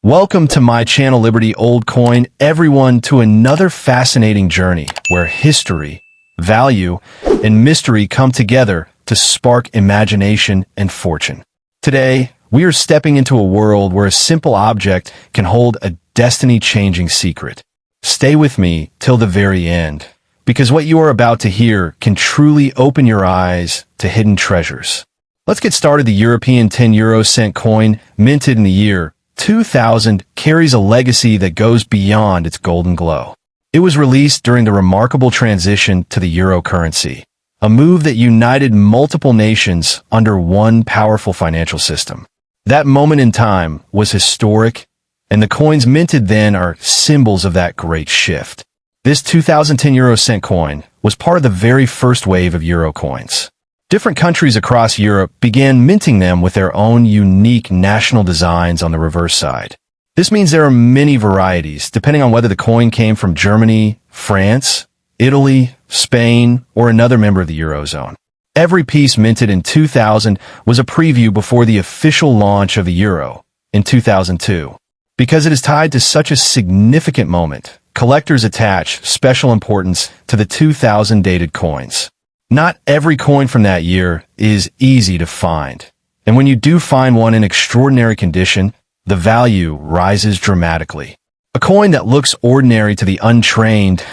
Welcome to my channel Liberty Old Coin, everyone, to another fascinating journey where history, value, and mystery come together to spark imagination and fortune. Today, we are stepping into a world where a simple object can hold a destiny-changing secret. Stay with me till the very end, because what you are about to hear can truly open your eyes to hidden treasures. Let's get started. The European 10 coin, minted in the year 2000, carries a legacy that goes beyond its golden glow. It was released during the remarkable transition to the euro currency, a move that united multiple nations under one powerful financial system. That moment in time was historic, and the coins minted then are symbols of that great shift. This 2010 euro cent coin was part of the very first wave of euro coins. Different countries across Europe began minting them with their own unique national designs on the reverse side. This means there are many varieties, depending on whether the coin came from Germany, France, Italy, Spain, or another member of the Eurozone. Every piece minted in 2000 was a preview before the official launch of the euro in 2002. Because it is tied to such a significant moment, collectors attach special importance to the 2000 dated coins. Not every coin from that year is easy to find, and when you do find one in extraordinary condition, the value rises dramatically. A coin that looks ordinary to the untrained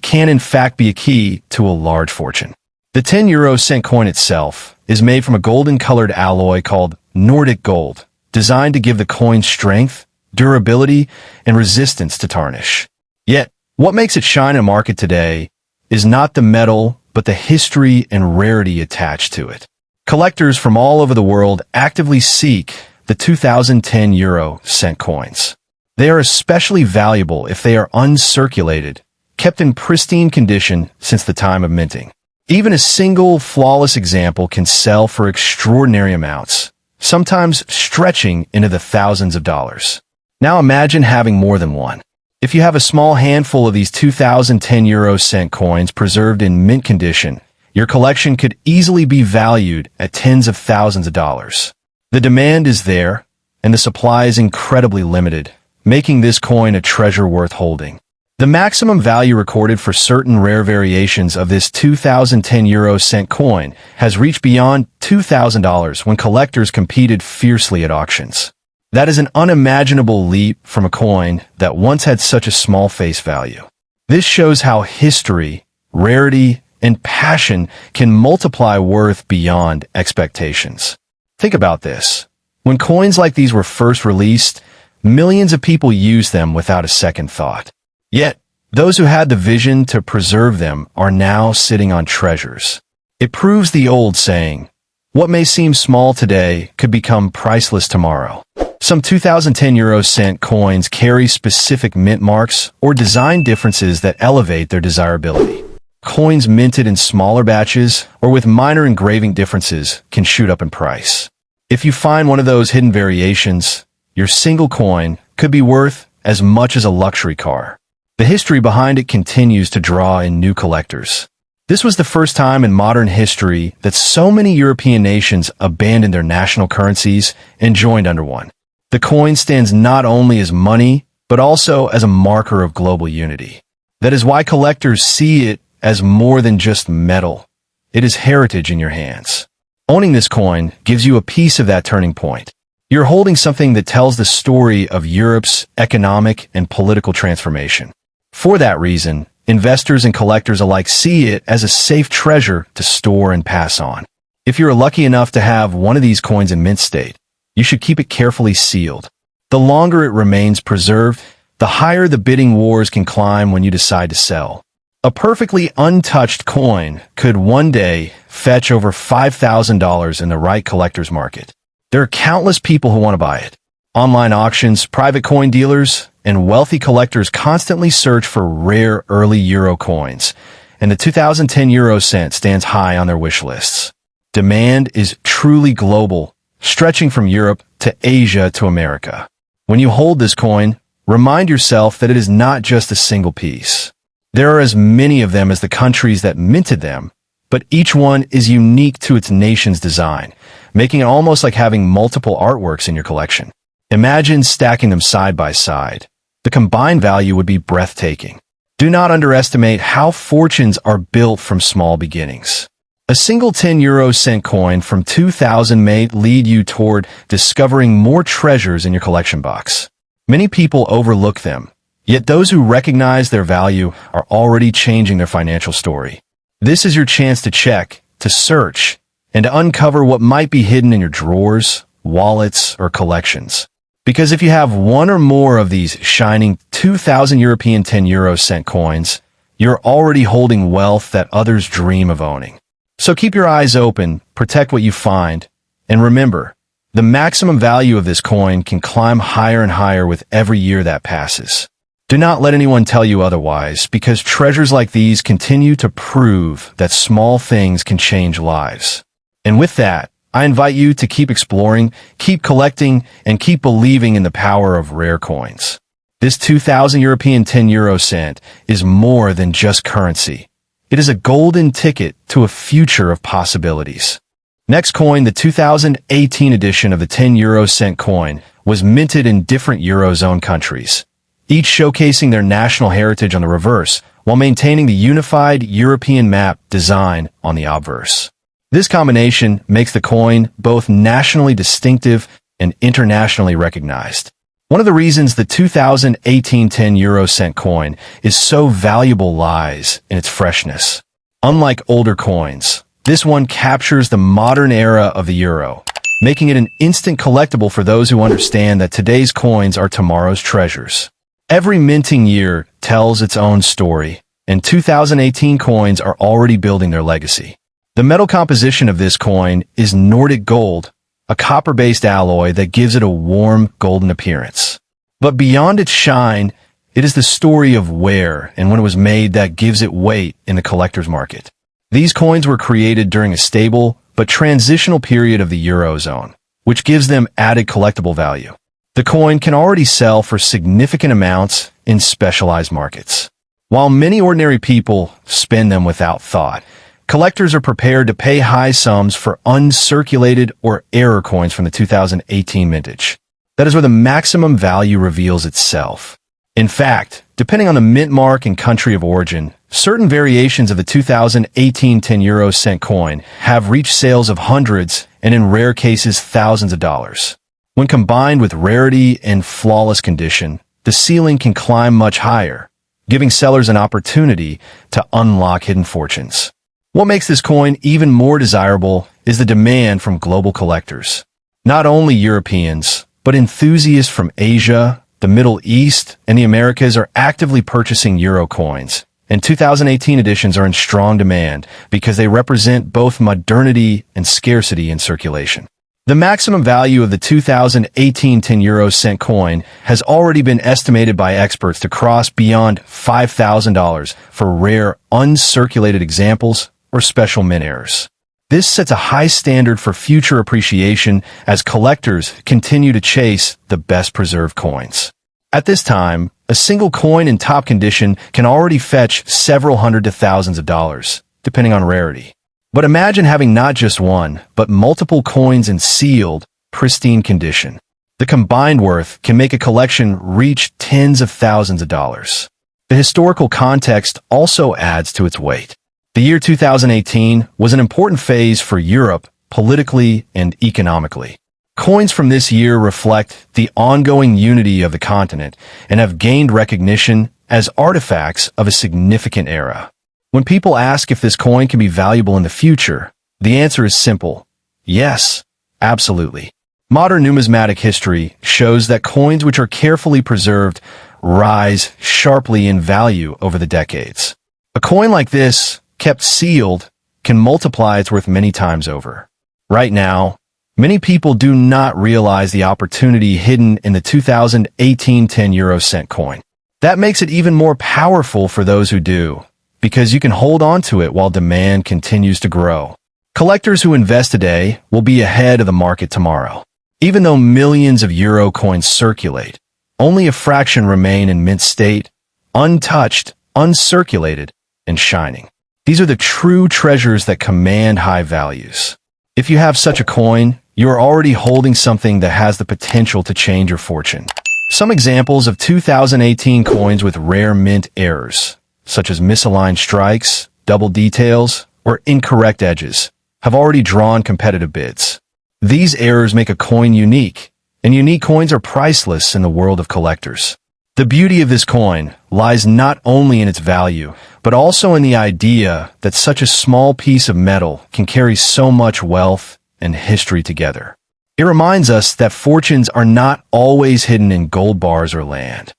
can in fact be a key to a large fortune. The 10 euro cent coin itself is made from a golden-colored alloy called Nordic gold, designed to give the coin strength, durability, and resistance to tarnish. Yet, what makes it shine in the market today is not the metal, but the history and rarity attached to it. Collectors from all over the world actively seek the 2010 euro cent coins. They are especially valuable if they are uncirculated, kept in pristine condition since the time of minting. Even a single flawless example can sell for extraordinary amounts, sometimes stretching into the thousands of dollars. Now imagine having more than one. If you have a small handful of these 2010 euro cent coins preserved in mint condition, your collection could easily be valued at tens of thousands of dollars. The demand is there, and the supply is incredibly limited, making this coin a treasure worth holding. The maximum value recorded for certain rare variations of this 2010 euro cent coin has reached beyond $2,000 when collectors competed fiercely at auctions. That is an unimaginable leap from a coin that once had such a small face value. This shows how history, rarity, and passion can multiply worth beyond expectations. Think about this. When coins like these were first released, millions of people used them without a second thought. Yet, those who had the vision to preserve them are now sitting on treasures. It proves the old saying, what may seem small today could become priceless tomorrow. Some 2010 euro cent coins carry specific mint marks or design differences that elevate their desirability. Coins minted in smaller batches or with minor engraving differences can shoot up in price. If you find one of those hidden variations, your single coin could be worth as much as a luxury car. The history behind it continues to draw in new collectors. This was the first time in modern history that so many European nations abandoned their national currencies and joined under one. The coin stands not only as money, but also as a marker of global unity. That is why collectors see it as more than just metal. It is heritage in your hands. Owning this coin gives you a piece of that turning point. You're holding something that tells the story of Europe's economic and political transformation. For that reason, investors and collectors alike see it as a safe treasure to store and pass on. If you're lucky enough to have one of these coins in mint state, you should keep it carefully sealed. The longer it remains preserved, the higher the bidding wars can climb when you decide to sell. A perfectly untouched coin could one day fetch over $5,000 in the right collector's market. There are countless people who want to buy it. Online auctions, private coin dealers, and wealthy collectors constantly search for rare early euro coins, and the 2010 euro cent stands high on their wish lists. Demand is truly global, stretching from Europe to Asia to America. When you hold this coin, remind yourself that it is not just a single piece. There are as many of them as the countries that minted them, but each one is unique to its nation's design, making it almost like having multiple artworks in your collection. Imagine stacking them side by side. The combined value would be breathtaking. Do not underestimate how fortunes are built from small beginnings. A single 10 cent coin from 2000 may lead you toward discovering more treasures in your collection box. Many people overlook them, yet those who recognize their value are already changing their financial story. This is your chance to check, to search, and to uncover what might be hidden in your drawers, wallets, or collections. Because if you have one or more of these shining 2000 European 10 cent coins, you're already holding wealth that others dream of owning. So keep your eyes open, protect what you find, and remember, the maximum value of this coin can climb higher and higher with every year that passes. Do not let anyone tell you otherwise, because treasures like these continue to prove that small things can change lives. And with that, I invite you to keep exploring, keep collecting, and keep believing in the power of rare coins. This 2000 European 10 cent is more than just currency. It is a golden ticket to a future of possibilities. Next coin, the 2018 edition of the 10 cent coin, was minted in different Eurozone countries, each showcasing their national heritage on the reverse, while maintaining the unified European map design on the obverse. This combination makes the coin both nationally distinctive and internationally recognized. One of the reasons the 2018 10 cent coin is so valuable lies in its freshness. Unlike older coins, this one captures the modern era of the euro, making it an instant collectible for those who understand that today's coins are tomorrow's treasures. Every minting year tells its own story, and 2018 coins are already building their legacy. The metal composition of this coin is Nordic gold, a copper-based alloy that gives it a warm, golden appearance. But beyond its shine, it is the story of where and when it was made that gives it weight in the collector's market. These coins were created during a stable but transitional period of the Eurozone, which gives them added collectible value. The coin can already sell for significant amounts in specialized markets. While many ordinary people spend them without thought, collectors are prepared to pay high sums for uncirculated or error coins from the 2018 vintage. That is where the maximum value reveals itself. In fact, depending on the mint mark and country of origin, certain variations of the 2018 10 cent coin have reached sales of hundreds and in rare cases thousands of dollars. When combined with rarity and flawless condition, the ceiling can climb much higher, giving sellers an opportunity to unlock hidden fortunes. What makes this coin even more desirable is the demand from global collectors. Not only Europeans, but enthusiasts from Asia, the Middle East, and the Americas are actively purchasing euro coins, and 2018 editions are in strong demand because they represent both modernity and scarcity in circulation. The maximum value of the 2018 10 cent coin has already been estimated by experts to cross beyond $5,000 for rare, uncirculated examples or special mint errors. This sets a high standard for future appreciation as collectors continue to chase the best preserved coins. At this time, a single coin in top condition can already fetch several hundred to thousands of dollars, depending on rarity. But imagine having not just one, but multiple coins in sealed, pristine condition. The combined worth can make a collection reach tens of thousands of dollars. The historical context also adds to its weight. The year 2018 was an important phase for Europe, politically and economically. Coins from this year reflect the ongoing unity of the continent and have gained recognition as artifacts of a significant era. When people ask if this coin can be valuable in the future, the answer is simple: yes, absolutely. Modern numismatic history shows that coins which are carefully preserved rise sharply in value over the decades. A coin like this, kept sealed, can multiply its worth many times over. Right now, many people do not realize the opportunity hidden in the 2018 10 cent coin. That makes it even more powerful for those who do, because you can hold on to it while demand continues to grow. Collectors who invest today will be ahead of the market tomorrow. Even though millions of euro coins circulate, only a fraction remain in mint state, untouched, uncirculated, and shining. These are the true treasures that command high values. If you have such a coin, you are already holding something that has the potential to change your fortune. Some examples of 2018 coins with rare mint errors, such as misaligned strikes, double details, or incorrect edges, have already drawn competitive bids. These errors make a coin unique, and unique coins are priceless in the world of collectors. The beauty of this coin lies not only in its value, but also in the idea that such a small piece of metal can carry so much wealth and history together. It reminds us that fortunes are not always hidden in gold bars or land.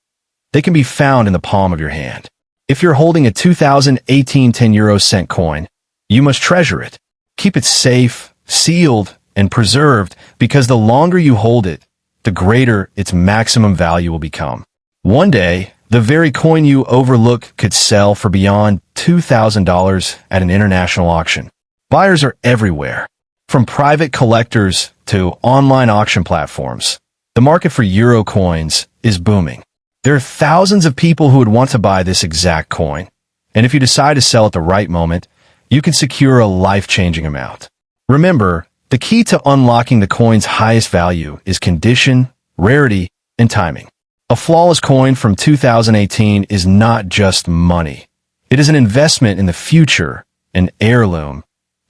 They can be found in the palm of your hand. If you're holding a 2018 10-euro-cent coin, you must treasure it. Keep it safe, sealed, and preserved, because the longer you hold it, the greater its maximum value will become. One day, the very coin you overlook could sell for beyond $2,000 at an international auction. Buyers are everywhere. From private collectors to online auction platforms, the market for euro coins is booming. There are thousands of people who would want to buy this exact coin, and if you decide to sell at the right moment, you can secure a life-changing amount. Remember, the key to unlocking the coin's highest value is condition, rarity, and timing. A flawless coin from 2018 is not just money. It is an investment in the future, an heirloom,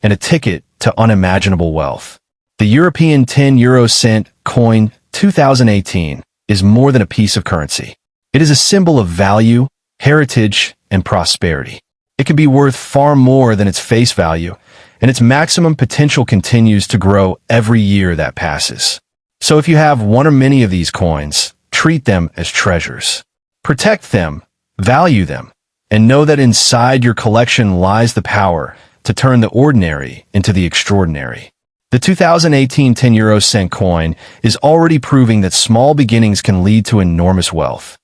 and a ticket to unimaginable wealth. The European 10-euro-cent coin 2018 is more than a piece of currency. It is a symbol of value, heritage, and prosperity. It can be worth far more than its face value, and its maximum potential continues to grow every year that passes. So if you have one or many of these coins, treat them as treasures. Protect them, value them, and know that inside your collection lies the power to turn the ordinary into the extraordinary. The 2018 10-euro-cent coin is already proving that small beginnings can lead to enormous wealth.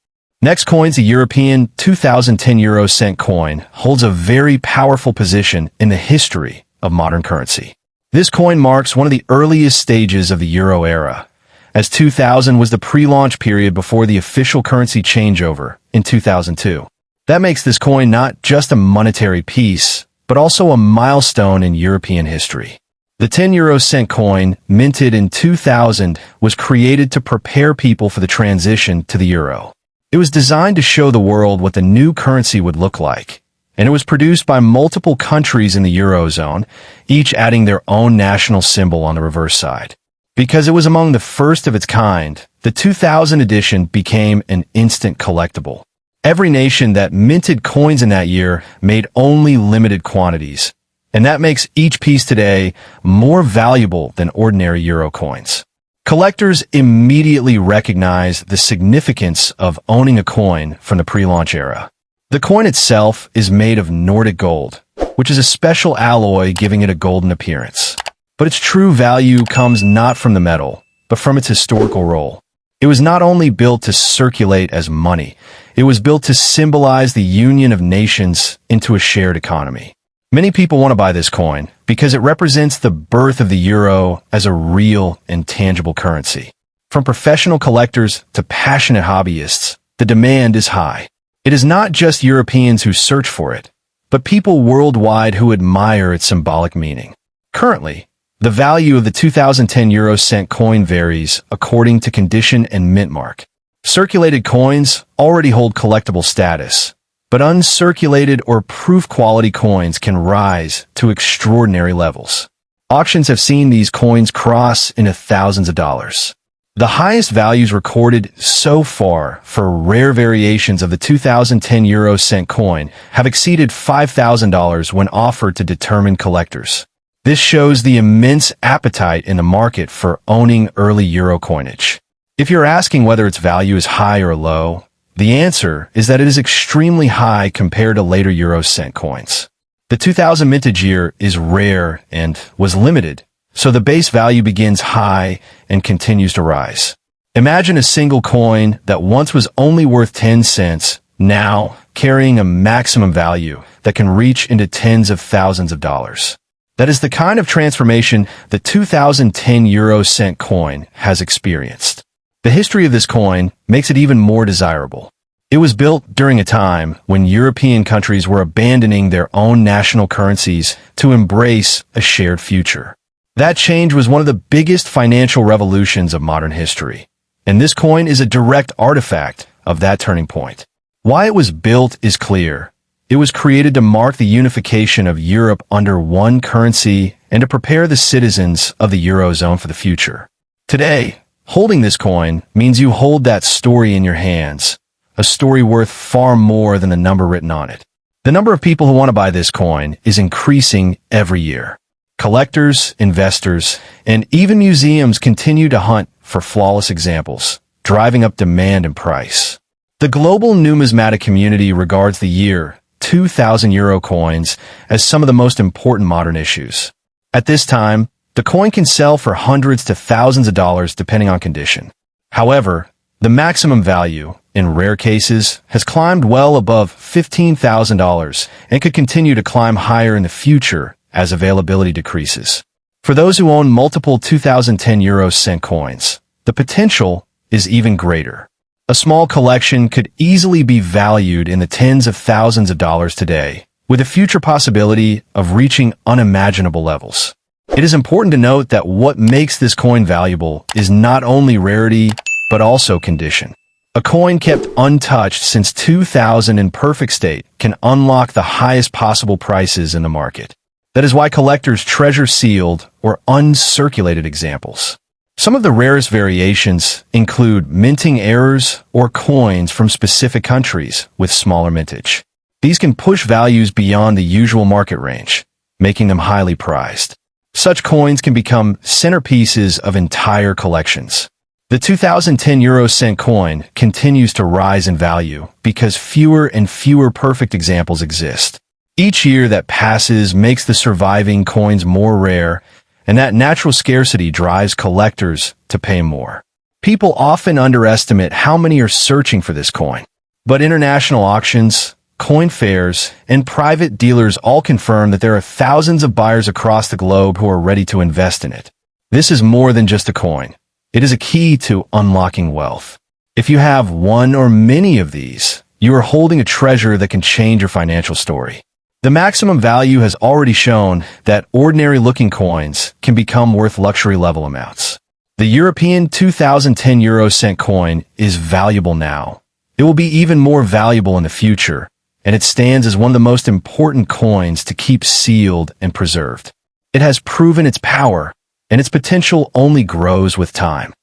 Next coin's a European 2010 euro-cent coin holds a very powerful position in the history of modern currency. This coin marks one of the earliest stages of the euro era, as 2000 was the pre-launch period before the official currency changeover in 2002. That makes this coin not just a monetary piece, but also a milestone in European history. The 10-euro-cent coin, minted in 2000, was created to prepare people for the transition to the euro. It was designed to show the world what the new currency would look like, and it was produced by multiple countries in the Eurozone, each adding their own national symbol on the reverse side. Because it was among the first of its kind, the 2000 edition became an instant collectible. Every nation that minted coins in that year made only limited quantities, and that makes each piece today more valuable than ordinary euro coins. Collectors immediately recognize the significance of owning a coin from the pre-launch era. The coin itself is made of Nordic gold, which is a special alloy giving it a golden appearance. But its true value comes not from the metal, but from its historical role. It was not only built to circulate as money, it was built to symbolize the union of nations into a shared economy. Many people want to buy this coin because it represents the birth of the euro as a real and tangible currency. From professional collectors to passionate hobbyists, the demand is high. It is not just Europeans who search for it, but people worldwide who admire its symbolic meaning. Currently, the value of the 2010 euro-cent coin varies according to condition and mint mark. Circulated coins already hold collectible status, but uncirculated or proof quality coins can rise to extraordinary levels. Auctions have seen these coins cross into thousands of dollars. The highest values recorded so far for rare variations of the 2010 euro-cent coin have exceeded $5,000 when offered to determined collectors. This shows the immense appetite in the market for owning early euro coinage. If you're asking whether its value is high or low, the answer is that it is extremely high compared to later euro cent coins. The 2000 mintage year is rare and was limited, so the base value begins high and continues to rise. Imagine a single coin that once was only worth 10 cents, now carrying a maximum value that can reach into tens of thousands of dollars. That is the kind of transformation the 2010 euro-cent coin has experienced. The history of this coin makes it even more desirable. It was built during a time when European countries were abandoning their own national currencies to embrace a shared future. That change was one of the biggest financial revolutions of modern history, and this coin is a direct artifact of that turning point. Why it was built is clear. It was created to mark the unification of Europe under one currency and to prepare the citizens of the Eurozone for the future. Today, holding this coin means you hold that story in your hands, a story worth far more than the number written on it. The number of people who want to buy this coin is increasing every year. Collectors, investors, and even museums continue to hunt for flawless examples, driving up demand and price. The global numismatic community regards the year 2000 euro coins as some of the most important modern issues. At this time, the coin can sell for hundreds to thousands of dollars depending on condition. However, the maximum value, in rare cases, has climbed well above $15,000 and could continue to climb higher in the future as availability decreases. For those who own multiple 2010 euro cent coins, the potential is even greater. A small collection could easily be valued in the tens of thousands of dollars today, with a future possibility of reaching unimaginable levels. It is important to note that what makes this coin valuable is not only rarity, but also condition. A coin kept untouched since 2000 in perfect state can unlock the highest possible prices in the market. That is why collectors treasure sealed or uncirculated examples. Some of the rarest variations include minting errors or coins from specific countries with smaller mintage. These can push values beyond the usual market range, making them highly prized. Such coins can become centerpieces of entire collections. The 2010 euro cent coin continues to rise in value because fewer and fewer perfect examples exist. Each year that passes makes the surviving coins more rare, and that natural scarcity drives collectors to pay more. People often underestimate how many are searching for this coin. But international auctions, coin fairs, and private dealers all confirm that there are thousands of buyers across the globe who are ready to invest in it. This is more than just a coin. It is a key to unlocking wealth. If you have one or many of these, you are holding a treasure that can change your financial story. The maximum value has already shown that ordinary-looking coins can become worth luxury-level amounts. The European 2010 euro cent coin is valuable now. It will be even more valuable in the future, and it stands as one of the most important coins to keep sealed and preserved. It has proven its power, and its potential only grows with time.